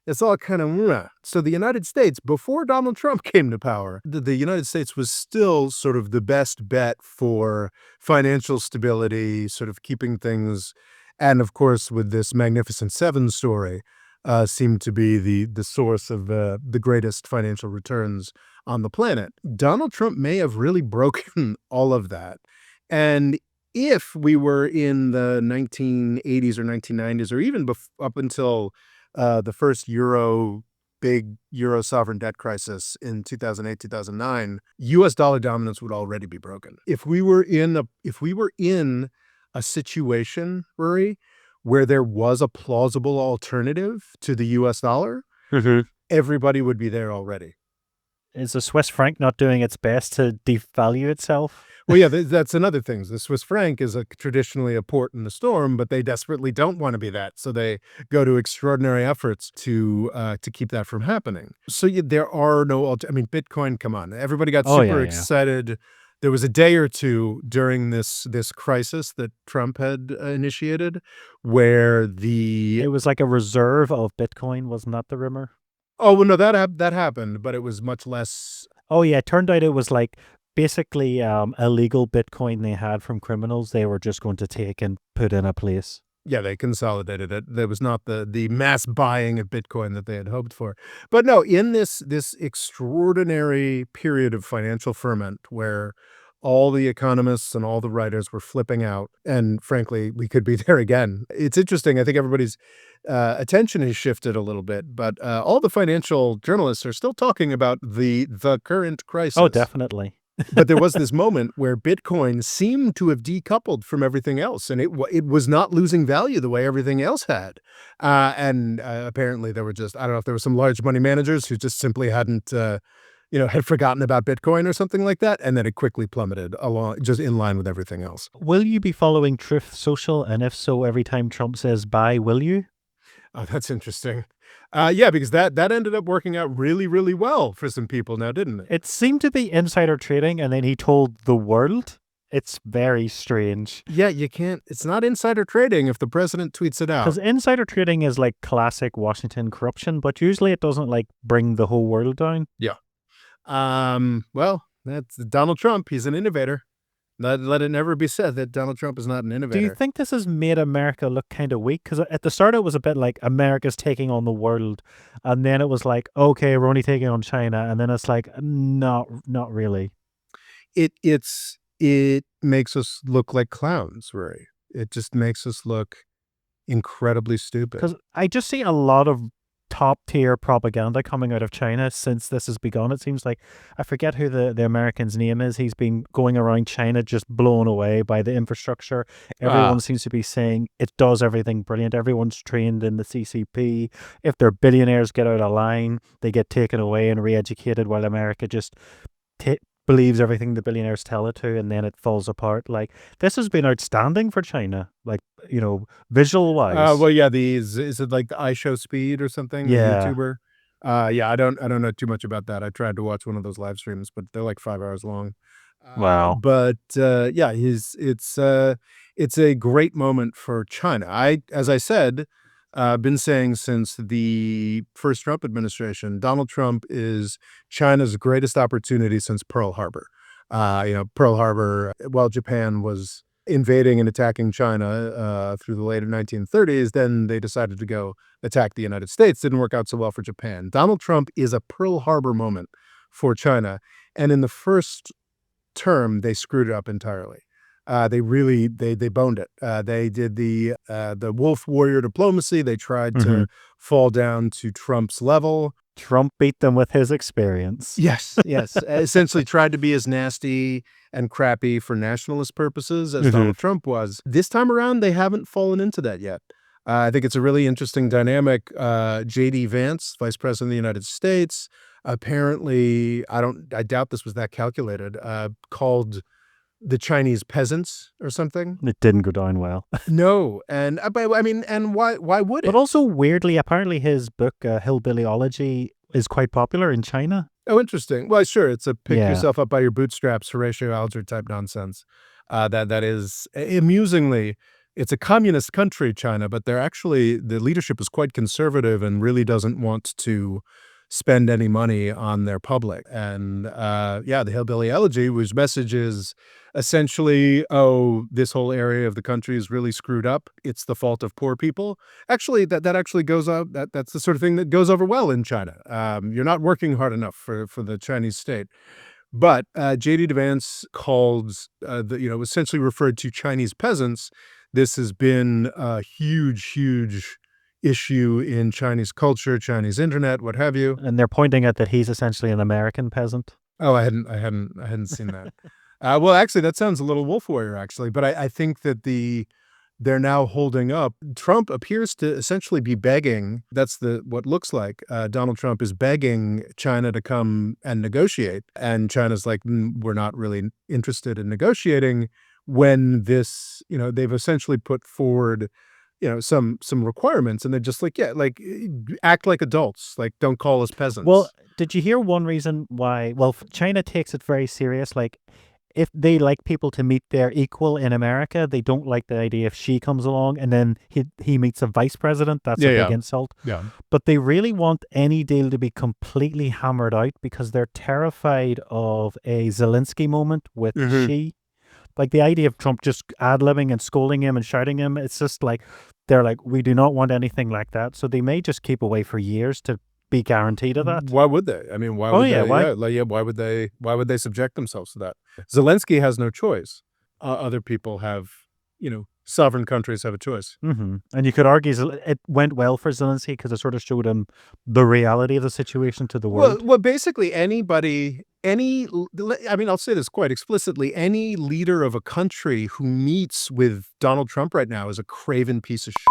It's all kind of meh. So the United States, before Donald Trump came to power, the United States was still sort of the best bet for financial stability, sort of keeping things, and of course, with this Magnificent Seven story, seemed to be the source of the greatest financial returns on the planet. Donald Trump may have really broken all of that. And if we were in the 1980s or 1990s, or even up until the first big euro sovereign debt crisis in 2008, 2009, US dollar dominance would already be broken. If we were in a situation, Rory, where there was a plausible alternative to the US dollar, everybody would be there already. Is the Swiss franc not doing its best to devalue itself? Well, yeah, that's another thing. The Swiss franc is traditionally a port in the storm, but they desperately don't want to be that, so they go to extraordinary efforts to keep that from happening. So there are no. I mean, Bitcoin. Come on, everybody got Oh, super yeah. excited. There was a day or two during this crisis that Trump had initiated, where It was like a reserve of Bitcoin, wasn't that the rumor? oh well, no, that happened, but it was much less. Oh, yeah, it turned out it was, like, basically, illegal Bitcoin they had from criminals they were just going to take and put in a place. Yeah, they consolidated it. There was not the mass buying of Bitcoin that they had hoped for. But no, in this extraordinary period of financial ferment where all the economists and all the writers were flipping out, and frankly, we could be there again. It's interesting. I think everybody's attention has shifted a little bit, but all the financial journalists are still talking about the current Oh, crisis. definitely. But there was this moment where Bitcoin seemed to have decoupled from everything else, and it was not losing value the way everything else had. And apparently there were just, I don't know if there were some large money managers who just simply hadn't, had forgotten about Bitcoin or something like that, and then it quickly plummeted along, just in line with everything else. Will you be following Truth Social? And if so, every time Trump says bye, will you? Oh, that's interesting. Yeah, because that ended up working out really, really well for some people now, didn't it? It seemed to be insider trading, and then he told the world. It's very strange. Yeah, you can't. It's not insider trading if the president tweets it out. Because insider trading is like classic Washington corruption, but usually it doesn't like bring the whole world down. Yeah. Well, that's Donald Trump. He's an innovator. Let it never be said that Donald Trump is not an Do you innovator. think this has made America look kind of weak? Because at the start it was a bit like America's taking on the world, and then it was like, okay, we're only taking on China, and then it's like, not really. It makes us look like clowns, Rory. It just makes us look incredibly stupid. Because I just see a lot of top tier propaganda coming out of China since this has begun. It seems like, I forget who the American's name is. He's been going around China just blown away by the infrastructure. Everyone seems to be saying it does everything brilliant. Everyone's trained in the CCP. If their billionaires get out of line, they get taken away and re-educated, while America just believes everything the billionaires tell it to, and then it falls apart. Like, this has been outstanding for China, like, visual wise. Well, yeah, is it like the iShow Speed or something? The Yeah. YouTuber. Yeah, I don't know too much about that. I tried to watch one of those live streams, but they're like 5 hours long. Wow. But yeah, it's a great moment for China. As I said, been saying since the first Trump administration, Donald Trump is China's greatest opportunity since Pearl Harbor. Pearl Harbor, while Japan was invading and attacking China through the late 1930s, then they decided to go attack the United States. Didn't work out so well for Japan. Donald Trump is a Pearl Harbor moment for China. And in the first term, they screwed it up entirely. They really they boned it. They did the wolf warrior diplomacy. They tried to fall down to Trump's level. Trump beat them with his experience. Yes. Essentially tried to be as nasty and crappy for nationalist purposes as Donald Trump was. This time around, they haven't fallen into that yet. I think it's a really interesting dynamic. J.D. Vance, Vice President of the United States, apparently, I doubt this was that calculated, called the Chinese peasants or something. It didn't go down well. No, and I mean, and why would it? But also, weirdly, apparently his book, Hillbillyology, is quite popular in China. Oh, interesting. Well, sure, it's a pick Yeah. yourself up by your bootstraps, Horatio Alger type nonsense. That is amusingly, it's a communist country, China, but the leadership is quite conservative and really doesn't want to spend any money on their public. And the Hillbilly Elegy, whose message is essentially, oh, this whole area of the country is really screwed up. It's the fault of poor people. Actually, that actually goes up. That's the sort of thing that goes over well in China. You're not working hard enough for the Chinese state. But J.D. Vance called, essentially referred to Chinese peasants. This has been a huge issue in Chinese culture, Chinese internet, what have you. And they're pointing out that he's essentially an American peasant. Oh, I hadn't seen that. Well, actually, that sounds a little Wolf Warrior, actually. But I think that the they're now holding up. Trump appears to essentially be begging. That's what looks like. Donald Trump is begging China to come and negotiate. And China's like, we're not really interested in negotiating when this, they've essentially put forward, some requirements. And they're just like, yeah, like act like adults, like don't call us Well, peasants. did you hear one reason why? Well, China takes it very serious. Like, if they like people to meet their equal in America, they don't like the idea if Xi comes along and then he meets a vice president. That's a Yeah, big yeah. insult. Yeah. But they really want any deal to be completely hammered out because they're terrified of a Zelensky moment with Hmm. Xi. Like the idea of Trump just ad-libbing and scolding him and shouting him, it's just like they're like, we do not want anything like that. So they may just keep away for years to be guaranteed of that. Why would they? I mean, why Oh would yeah, they? why? Yeah, like, yeah, why would they subject themselves to that? Zelensky has no choice. Other people have, sovereign countries have a choice. And you could argue it went well for Zelensky because it sort of showed him the reality of the situation to the world. Well, basically I mean, I'll say this quite explicitly, any leader of a country who meets with Donald Trump right now is a craven piece of shit.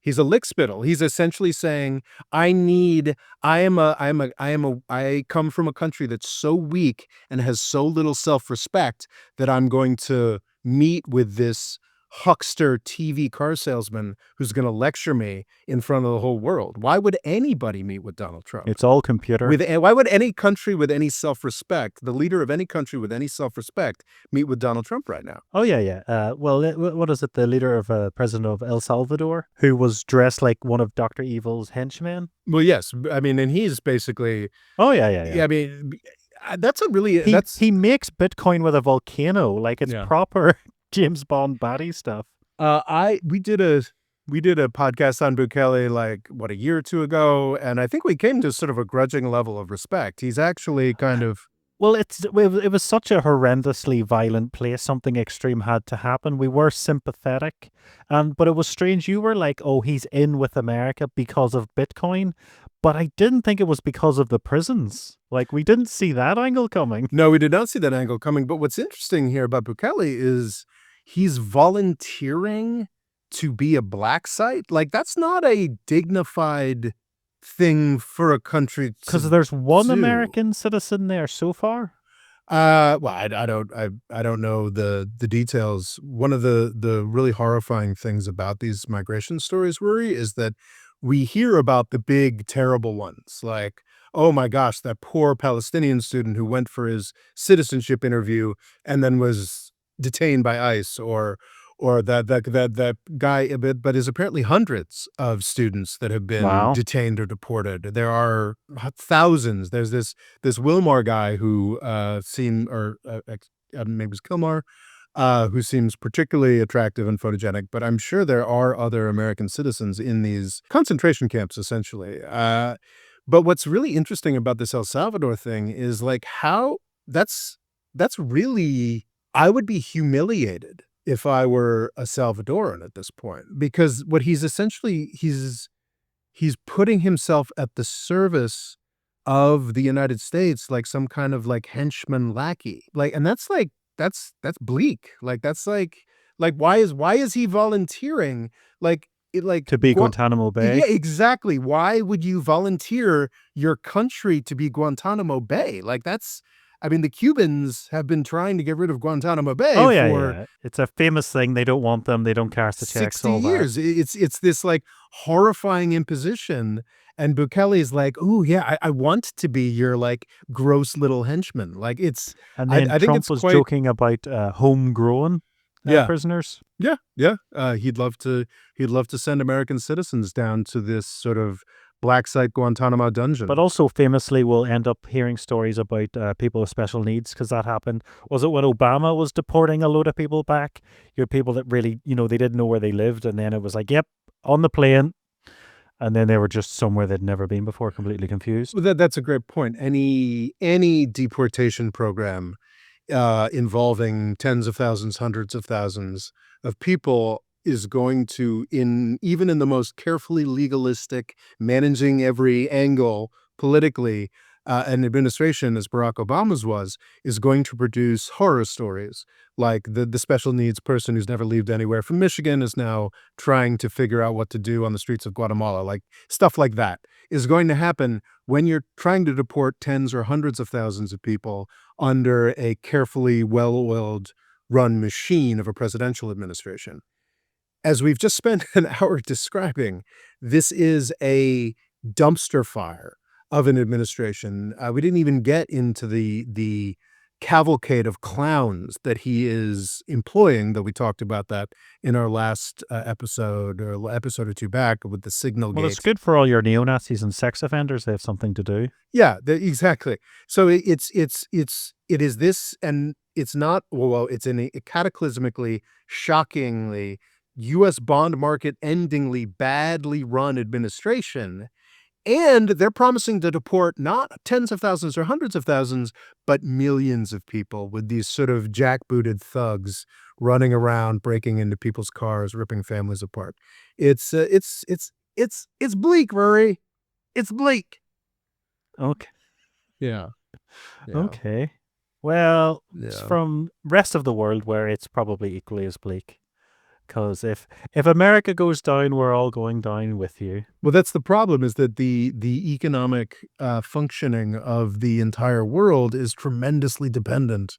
He's a lickspittle. He's essentially saying, I come from a country that's so weak and has so little self-respect that I'm going to meet with this huckster TV car salesman who's going to lecture me in front of the whole world. Why would anybody meet with Donald Trump? It's all computer. Why would any country with any self-respect, the leader of any country with any self-respect, meet with Donald Trump right now? Oh yeah, yeah. Well, what is it? The leader of president of El Salvador, who was dressed like one of Doctor Evil's henchmen. Well, yes. I mean, and he's basically, Oh yeah, yeah, yeah. yeah, I mean, that's a really, He makes Bitcoin with a volcano, like it's Yeah. proper James Bond baddie stuff. we did a podcast on Bukele like a year or two ago, and I think we came to sort of a grudging level of respect. He's actually kind of, Well, it was such a horrendously violent place. Something extreme had to happen. We were sympathetic, but it was strange. You were like, "Oh, he's in with America because of Bitcoin," but I didn't think it was because of the prisons. Like, we didn't see that angle coming. no, we did not see that angle coming. But what's interesting here about Bukele is he's volunteering to be a black site. Like, that's not a dignified thing for a country Because to there's one do. American citizen there so far. Well, I don't know the details. One of the really horrifying things about these migration stories, Rory, is that we hear about the big, terrible ones, like, oh my gosh, that poor Palestinian student who went for his citizenship interview and then was detained by ICE, or that guy, but is apparently hundreds of students that have been Wow. detained or deported. There are thousands. There's this Wilmar guy who maybe it's Kilmar, who seems particularly attractive and photogenic, but I'm sure there are other American citizens in these concentration camps, essentially. But what's really interesting about this El Salvador thing is like how that's really, I would be humiliated if I were a Salvadoran at this point, because what he's essentially, he's putting himself at the service of the United States, like some kind of like henchman lackey. Like, and that's like, that's bleak. Like, that's like, why is he volunteering? Like, To be Guantanamo yeah, Bay. exactly. Why would you volunteer your country to be Guantanamo Bay? Like, I mean, the Cubans have been trying to get rid of Guantanamo Bay Oh yeah, for yeah. It's a famous thing. They don't want them. They don't cast the checks. 60 All that. years. It's this like horrifying imposition. And Bukele's like, oh yeah, I want to be your like gross little henchman. Like And then I think Trump it's was quite, joking about homegrown yeah, prisoners. yeah, yeah. He'd love to send American citizens down to this sort of black site Guantanamo dungeon. But also famously, we'll end up hearing stories about people with special needs because that happened. Was it when Obama was deporting a load of people back? You had people that really, they didn't know where they lived. And then it was like, yep, on the plane. And then they were just somewhere they'd never been before, completely confused. Well, that's a great point. Any deportation program involving tens of thousands, hundreds of thousands of people is going to, even in the most carefully legalistic, managing every angle politically, an administration, as Barack Obama's was, is going to produce horror stories. Like the special needs person who's never lived anywhere from Michigan is now trying to figure out what to do on the streets of Guatemala. Like stuff like that is going to happen when you're trying to deport tens or hundreds of thousands of people under a carefully well-oiled run machine of a presidential administration. As we've just spent an hour describing, this is a dumpster fire of an administration. We didn't even get into the cavalcade of clowns that he is employing, though we talked about that in our last episode or episode or two back with the signal Well, it's gate. good for all your neo-Nazis and sex offenders. They have something to do. Yeah, exactly. So it is this, and it's not, well, it's in a cataclysmically, shockingly U.S. bond market endingly badly run administration. And they're promising to deport not tens of thousands or hundreds of thousands, but millions of people with these sort of jackbooted thugs running around, breaking into people's cars, ripping families apart. It's bleak, Rory. It's bleak. Okay. Yeah. Okay. Well, it's Yeah. from rest of the world where it's probably equally as bleak. Because if America goes down, we're all going down with you. Well, that's the problem, is that the economic functioning of the entire world is tremendously dependent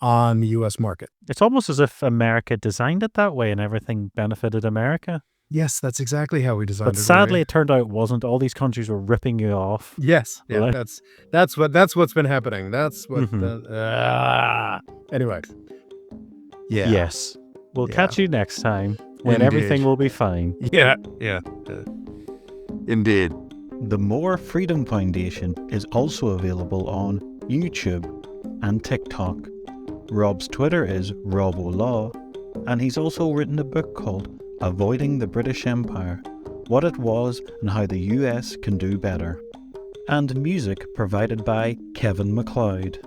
on the U.S. market. It's almost as if America designed it that way and everything benefited America. Yes, that's exactly how we designed But it. sadly, Rory. it turned out it wasn't. All these countries were ripping you off. Yes, yeah, Like- that's what's been happening. That's what. Anyway, yeah, Yes. We'll Yeah. catch you next time when Indeed. everything will be fine. yeah. Indeed. The More Freedom Foundation is also available on YouTube and TikTok. Rob's Twitter is RobOLaw, and he's also written a book called Avoiding the British Empire, What It Was and How the US Can Do Better. And music provided by Kevin MacLeod.